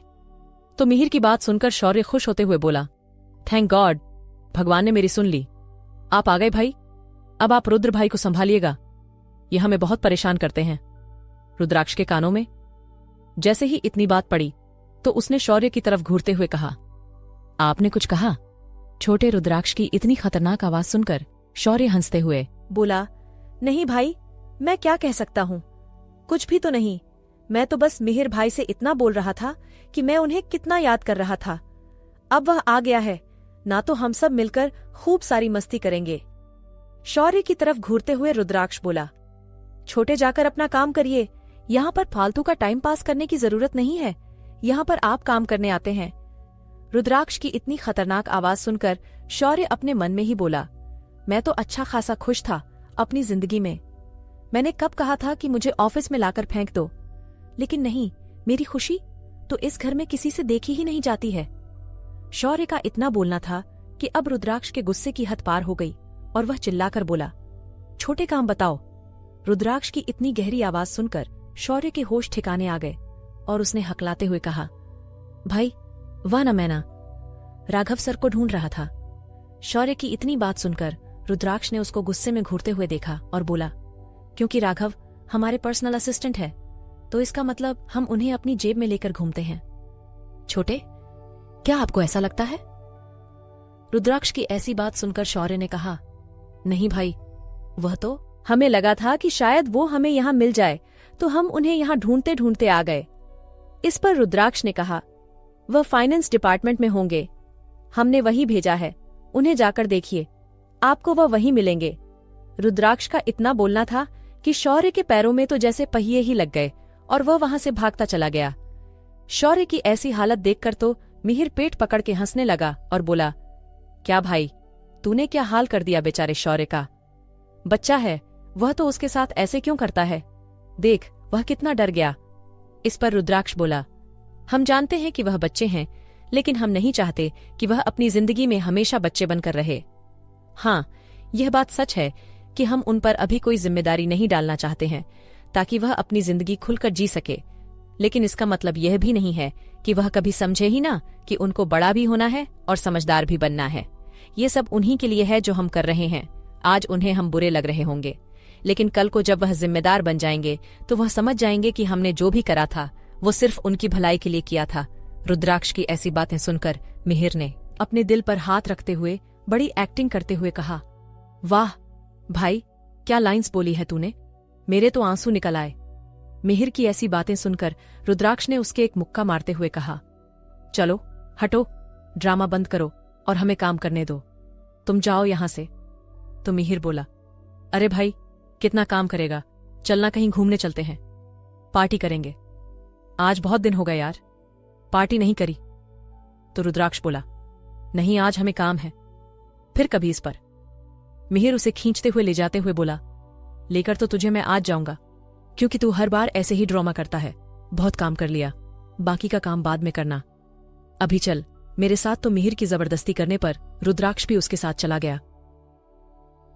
तो मिहिर की बात सुनकर शौर्य खुश होते हुए बोला, थैंक गॉड, भगवान ने मेरी सुन ली। आप आ गए भाई, अब आप रुद्र भाई को संभालिएगा, ये हमें बहुत परेशान करते हैं। रुद्राक्ष के कानों में जैसे ही इतनी बात पड़ी तो उसने शौर्य की तरफ घूरते हुए कहा, आपने कुछ कहा? छोटे रुद्राक्ष की इतनी खतरनाक आवाज सुनकर शौर्य हंसते हुए बोला, नहीं भाई, मैं क्या कह सकता हूँ, कुछ भी तो नहीं। मैं तो बस मिहिर भाई से इतना बोल रहा था कि मैं उन्हें कितना याद कर रहा था। अब वह आ गया है ना, तो हम सब मिलकर खूब सारी मस्ती करेंगे। शौर्य की तरफ घूरते हुए रुद्राक्ष बोला, छोटे, जाकर अपना काम करिए, यहाँ पर फालतू का टाइम पास करने की जरूरत नहीं है, यहाँ पर आप काम करने आते हैं। रुद्राक्ष की इतनी खतरनाक आवाज सुनकर शौर्य अपने मन में ही बोला, मैं तो अच्छा खासा खुश था अपनी जिंदगी में। मैंने कब कहा था कि मुझे ऑफिस में लाकर फेंक दो, लेकिन नहीं, मेरी खुशी तो इस घर में किसी से देखी ही नहीं जाती है। शौर्य का इतना बोलना था कि अब रुद्राक्ष के गुस्से की हद पार हो गई और वह चिल्लाकर बोला, छोटे, काम बताओ। रुद्राक्ष की इतनी गहरी आवाज सुनकर शौर्य के होश ठिकाने आ गए और उसने हकलाते हुए कहा, भाई, वह न, मैं ना राघव सर को ढूंढ रहा था। शौर्य की इतनी बात सुनकर रुद्राक्ष ने उसको गुस्से में घूरते हुए देखा और बोला, क्योंकि राघव हमारे पर्सनल असिस्टेंट है, तो इसका मतलब हम उन्हें अपनी जेब में लेकर घूमते हैं। छोटे, क्या आपको ऐसा लगता है? रुद्राक्ष की ऐसी बात सुनकर शौर्य ने कहा, नहीं भाई, वह तो हमें लगा था कि शायद वो हमें यहाँ मिल जाए, तो हम उन्हें यहाँ ढूंढते ढूंढते आ गए। इस पर रुद्राक्ष ने कहा, वह फाइनेंस डिपार्टमेंट में होंगे, हमने वही भेजा है, उन्हें जाकर देखिए, आपको वह वहीं मिलेंगे। रुद्राक्ष का इतना बोलना था कि शौर्य के पैरों में तो जैसे पहिए ही लग गए और वह वहां से भागता चला गया। शौर्य की ऐसी हालत देखकर तो मिहिर पेट पकड़ के हंसने लगा और बोला, क्या भाई, तूने क्या हाल कर दिया बेचारे शौर्य का? बच्चा है, वह तो उसके साथ ऐसे क्यों करता है? देख, वह कितना डर गया। इस पर रुद्राक्ष बोला, हम जानते हैं कि वह बच्चे हैं, लेकिन हम नहीं चाहते कि वह अपनी जिंदगी में हमेशा बच्चे बनकर रहे। हाँ, यह बात सच है कि हम उन पर अभी कोई जिम्मेदारी नहीं डालना चाहते हैं ताकि वह अपनी जिंदगी खुलकर जी सके, लेकिन इसका मतलब यह भी नहीं है कि वह कभी समझे ही ना कि उनको बड़ा भी होना है और समझदार भी बनना है। ये सब उन्हीं के लिए है जो हम कर रहे हैं। आज उन्हें हम बुरे लग रहे होंगे, लेकिन कल को जब वह जिम्मेदार बन जाएंगे तो वह समझ जाएंगे कि हमने जो भी करा था वो सिर्फ उनकी भलाई के लिए किया था। रुद्राक्ष की ऐसी बातें सुनकर मिहिर ने अपने दिल पर हाथ रखते हुए बड़ी एक्टिंग करते हुए कहा, वाह भाई, क्या लाइंस बोली है तूने, मेरे तो आंसू निकल आए। मिहिर की ऐसी बातें सुनकर रुद्राक्ष ने उसके एक मुक्का मारते हुए कहा, चलो हटो, ड्रामा बंद करो और हमें काम करने दो, तुम जाओ यहां से। तो मिहिर बोला, अरे भाई, कितना काम करेगा, चलना कहीं घूमने चलते हैं, पार्टी करेंगे। आज बहुत दिन हो गए यार, पार्टी नहीं करी। तो रुद्राक्ष बोला, नहीं आज हमें काम है, फिर कभी इस पर। मिहिर उसे खींचते हुए ले जाते हुए बोला, लेकर तो तुझे मैं आज जाऊंगा, क्योंकि तू हर बार ऐसे ही ड्रामा करता है। बहुत काम कर लिया, बाकी का काम बाद में करना, अभी चल मेरे साथ। तो मिहिर की जबरदस्ती करने पर रुद्राक्ष भी उसके साथ चला गया।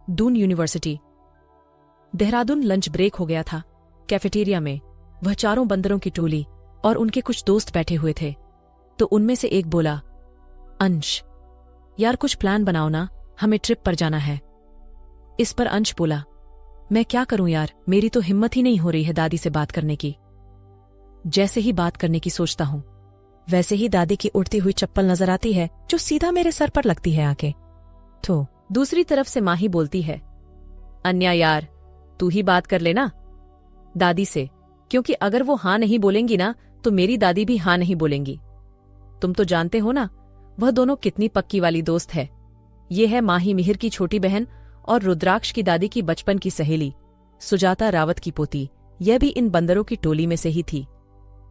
Doon university. Dehradun lunch break हो गया था। कैफेटेरिया में वह चारों बंदरों की टोली और उनके कुछ दोस्त बैठे हुए थे। तो उनमें से एक बोला, अंश यार कुछ प्लान बनाओ ना, हमें ट्रिप पर जाना है। इस पर अंश बोला, मैं क्या करूं यार, मेरी तो हिम्मत ही नहीं हो रही है दादी से बात करने की। जैसे ही बात करने की सोचता हूं वैसे ही दादी की उड़ती हुई चप्पल नजर आती है जो सीधा मेरे सर पर लगती है आके। तो दूसरी तरफ से माही बोलती है, अन्या यार तू ही बात कर लेना दादी से, क्योंकि अगर वो हां नहीं बोलेंगी ना तो मेरी दादी भी हां नहीं बोलेंगी। तुम तो जानते हो ना वह दोनों कितनी पक्की वाली दोस्त है। ये है माही मिहिर की छोटी बहन और रुद्राक्ष की दादी की बचपन की सहेली सुजाता रावत की पोती। यह भी इन बंदरों की टोली में से ही थी।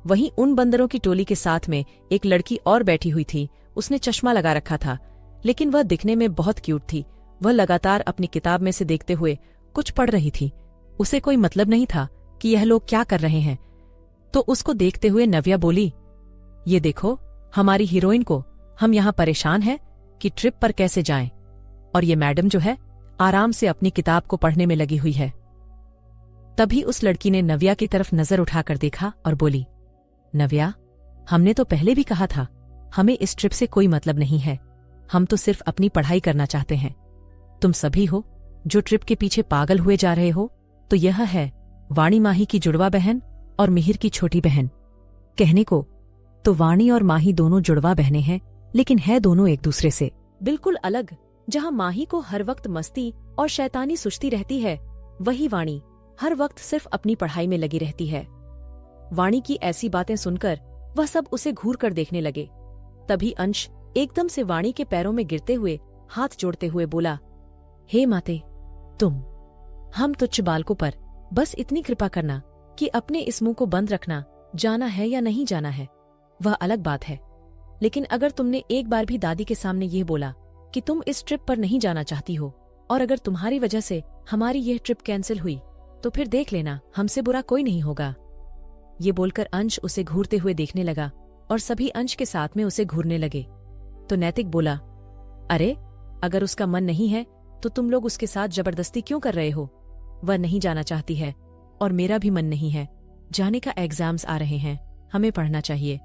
वहीं उन बंदरों की टोली के साथ में एक लड़की और बैठी हुई थी। उसने चश्मा लगा रखा था, लेकिन वह दिखने में बहुत क्यूट थी। वह लगातार अपनी किताब में से देखते हुए कुछ पढ़ रही थी। उसे कोई मतलब नहीं था कि यह लोग क्या कर रहे हैं। तो उसको देखते हुए नव्या बोली, ये देखो हमारी हीरोइन को, हम यहां परेशान हैं कि ट्रिप पर कैसे जाएं, और ये मैडम जो है आराम से अपनी किताब को पढ़ने में लगी हुई है। तभी उस लड़की ने नव्या की तरफ नजर उठाकर देखा और बोली, नव्या, हमने तो पहले भी कहा था हमें इस ट्रिप से कोई मतलब नहीं है, हम तो सिर्फ अपनी पढ़ाई करना चाहते हैं। तुम सभी हो जो ट्रिप के पीछे पागल हुए जा रहे हो। तो यह है वाणी माही की जुड़वा बहन और मिहिर की छोटी बहन। कहने को तो वाणी और माही दोनों जुड़वा बहनें हैं, लेकिन है दोनों एक दूसरे से बिल्कुल अलग। जहां माही को हर वक्त मस्ती और शैतानी सुझती रहती है, वही वाणी हर वक्त सिर्फ अपनी पढ़ाई में लगी रहती है। वाणी की ऐसी बातें सुनकर वह सब उसे घूर कर देखने लगे। तभी अंश एकदम से वाणी के पैरों में गिरते हुए हाथ जोड़ते हुए बोला, हे माते, तुम हम तुच्छ बालकों पर बस इतनी कृपा करना कि अपने इस मुंह को बंद रखना, जाना है या नहीं जाना है वह अलग बात है, लेकिन अगर तुमने एक बार भी दादी के सामने यह बोला कि तुम इस ट्रिप पर नहीं जाना चाहती हो, और अगर तुम्हारी वजह से हमारी यह ट्रिप कैंसिल हुई, तो फिर देख लेना हमसे बुरा कोई नहीं होगा। ये बोलकर अंश उसे घूरते हुए देखने लगा और सभी अंश के साथ में उसे घूरने लगे। तो नैतिक बोला, अरे अगर उसका मन नहीं है तो तुम लोग उसके साथ जबरदस्ती क्यों कर रहे हो? वह नहीं जाना चाहती है और मेरा भी मन नहीं है जाने का। एग्जाम्स आ रहे हैं, हमें पढ़ना चाहिए,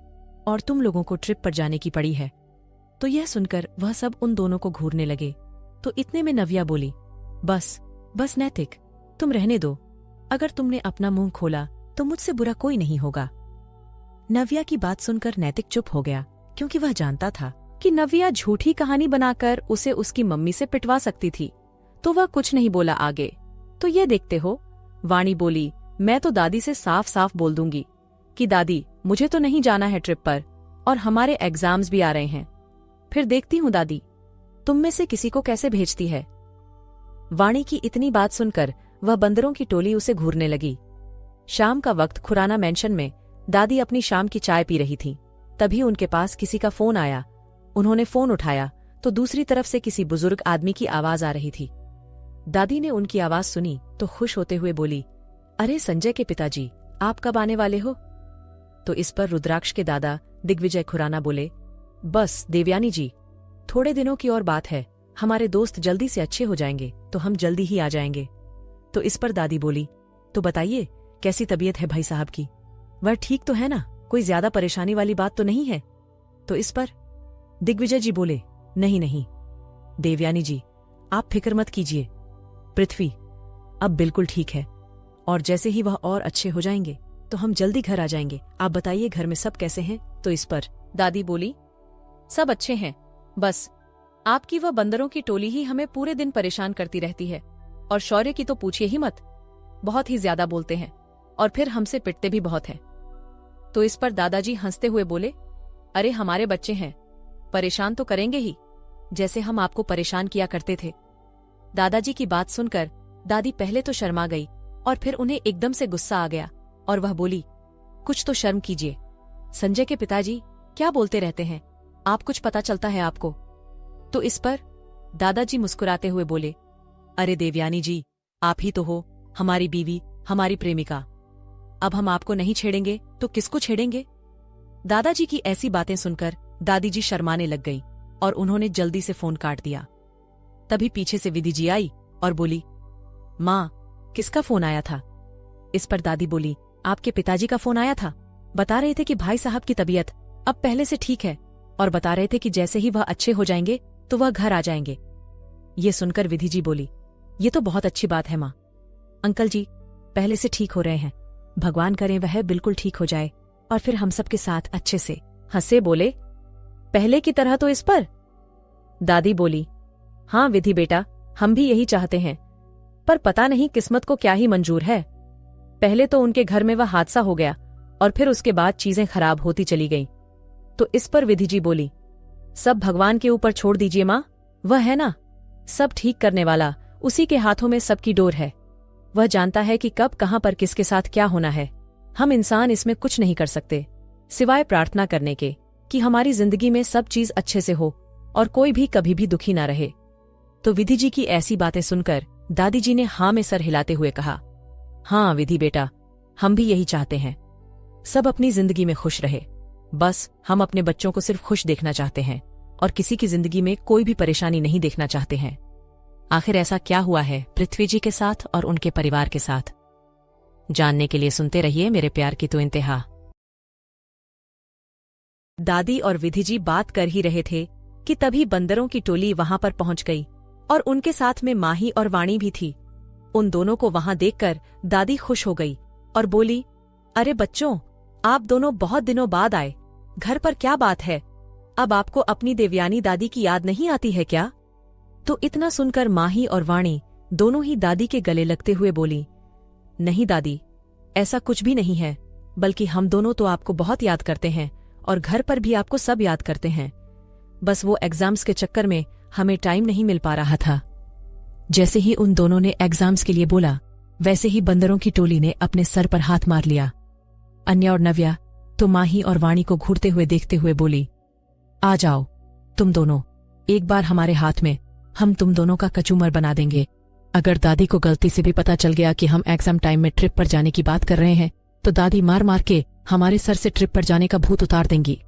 और तुम लोगों को ट्रिप पर जाने की पड़ी है। तो यह सुनकर वह सब उन दोनों को घूरने लगे। तो इतने में नव्या बोली, बस नैतिक, तुम रहने दो, अगर तुमने अपना मुंह खोला तो मुझसे बुरा कोई नहीं होगा। नव्या की बात सुनकर नैतिक चुप हो गया, क्योंकि वह जानता था कि नव्या झूठी कहानी बनाकर उसे उसकी मम्मी से पिटवा सकती थी। तो वह कुछ नहीं बोला आगे। तो ये देखते हो, वाणी बोली, मैं तो दादी से साफ साफ बोल दूंगी कि दादी मुझे तो नहीं जाना है ट्रिप पर, और हमारे एग्जाम्स भी आ रहे हैं, फिर देखती हूँ दादी तुम में से किसी को कैसे भेजती है। वाणी की इतनी बात सुनकर वह बंदरों की टोली उसे घूरने लगी। शाम का वक्त खुराना मेंशन में दादी अपनी शाम की चाय पी रही थीं। तभी उनके पास किसी का फोन आया। उन्होंने फोन उठाया तो दूसरी तरफ से किसी बुजुर्ग आदमी की आवाज आ रही थी। दादी ने उनकी आवाज सुनी तो खुश होते हुए बोली, अरे संजय के पिताजी, आप कब आने वाले हो? तो इस पर रुद्राक्ष के दादा दिग्विजय खुराना बोले, बस देवयानी जी, थोड़े दिनों की और बात है, हमारे दोस्त जल्दी से अच्छे हो जाएंगे तो हम जल्दी ही आ जाएंगे। तो इस पर दादी बोली, तो बताइए कैसी तबीयत है भाई साहब की? वह ठीक तो है ना? कोई ज्यादा परेशानी वाली बात तो नहीं है? तो इस पर दिग्विजय जी बोले, नहीं नहीं देवयानी जी, आप फिक्र मत कीजिए, पृथ्वी अब बिल्कुल ठीक है और जैसे ही वह और अच्छे हो जाएंगे तो हम जल्दी घर आ जाएंगे। आप बताइए घर में सब कैसे हैं? तो इस पर दादी बोली, सब अच्छे हैं, बस आपकी वह बंदरों की टोली ही हमें पूरे दिन परेशान करती रहती है और शौर्य की तो पूछिए ही मत, बहुत ही ज्यादा बोलते हैं और फिर हमसे पिटते भी बहुत हैं। तो इस पर दादाजी हंसते हुए बोले, अरे हमारे बच्चे हैं, परेशान तो करेंगे ही, जैसे हम आपको परेशान किया करते थे। दादाजी की बात सुनकर दादी पहले तो शर्मा गई और फिर उन्हें एकदम से गुस्सा आ गया और वह बोली, कुछ तो शर्म कीजिए, संजय के पिताजी क्या बोलते रहते हैं, आप कुछ पता चलता है आपको? तो इस पर दादाजी मुस्कुराते हुए बोले, अरे देवयानी जी, आप ही तो हो हमारी बीवी, हमारी प्रेमिका, अब हम आपको नहीं छेड़ेंगे तो किसको छेड़ेंगे? दादाजी की ऐसी बातें सुनकर दादी जी शर्माने लग गई और उन्होंने जल्दी से फोन काट दिया। तभी पीछे से विधि जी आई और बोली, माँ किसका फोन आया था? इस पर दादी बोली, आपके पिताजी का फोन आया था, बता रहे थे कि भाई साहब की तबीयत अब पहले से ठीक है और बता रहे थे कि जैसे ही वह अच्छे हो जाएंगे तो वह घर आ जाएंगे। ये सुनकर विधि जी बोली, ये तो बहुत अच्छी बात है माँ, अंकल जी पहले से ठीक हो रहे हैं, भगवान करे वह बिल्कुल ठीक हो जाए और फिर हम सबके साथ अच्छे से। हंसे बोले, पहले की तरह तो इस पर? दादी बोली, हाँ विधि बेटा, हम भी यही चाहते हैं, पर पता नहीं किस्मत को क्या ही मंजूर है। पहले तो उनके घर में वह हादसा हो गया और फिर उसके बाद चीजें खराब होती चली गईं। तो इस पर विधि जी बोली, सब भगवान के ऊपर छोड़ दीजिए माँ, वह है ना सब ठीक करने वाला, उसी के हाथों में सबकी डोर है, वह जानता है कि कब कहां पर किसके साथ क्या होना है। हम इंसान इसमें कुछ नहीं कर सकते सिवाय प्रार्थना करने के कि हमारी जिंदगी में सब चीज अच्छे से हो और कोई भी कभी भी दुखी ना रहे। तो विधि जी की ऐसी बातें सुनकर दादी जी ने हाँ में सर हिलाते हुए कहा, हाँ विधि बेटा, हम भी यही चाहते हैं, सब अपनी जिंदगी में खुश रहे, बस हम अपने बच्चों को सिर्फ खुश देखना चाहते हैं और किसी की जिंदगी में कोई भी परेशानी नहीं देखना चाहते हैं। आखिर ऐसा क्या हुआ है पृथ्वी जी के साथ और उनके परिवार के साथ, जानने के लिए सुनते रहिए मेरे प्यार की तो इंतहा। दादी और विधि जी बात कर ही रहे थे कि तभी बंदरों की टोली वहां पर पहुंच गई और उनके साथ में माही और वाणी भी थी। उन दोनों को वहां देखकर दादी खुश हो गई और बोली, अरे बच्चों, आप दोनों बहुत दिनों बाद आए, घर पर क्या बात है, अब आपको अपनी देवयानी दादी की याद नहीं आती है क्या? तो इतना सुनकर माही और वाणी दोनों ही दादी के गले लगते हुए बोली, नहीं दादी, ऐसा कुछ भी नहीं है, बल्कि हम दोनों तो आपको बहुत याद करते हैं और घर पर भी आपको सब याद करते हैं, बस वो एग्जाम्स के चक्कर में हमें टाइम नहीं मिल पा रहा था। जैसे ही उन दोनों ने एग्जाम्स के लिए बोला, वैसे ही बंदरों की टोली ने अपने सर पर हाथ मार लिया। अन्या और नव्या तो माही और वाणी को घूरते हुए देखते हुए बोली, आ जाओ तुम दोनों, एक बार हमारे हाथ में, हम तुम दोनों का कचूमर बना देंगे। अगर दादी को गलती से भी पता चल गया कि हम एग्जाम टाइम में ट्रिप पर जाने की बात कर रहे हैं तो दादी मार मार के हमारे सर से ट्रिप पर जाने का भूत उतार देंगी।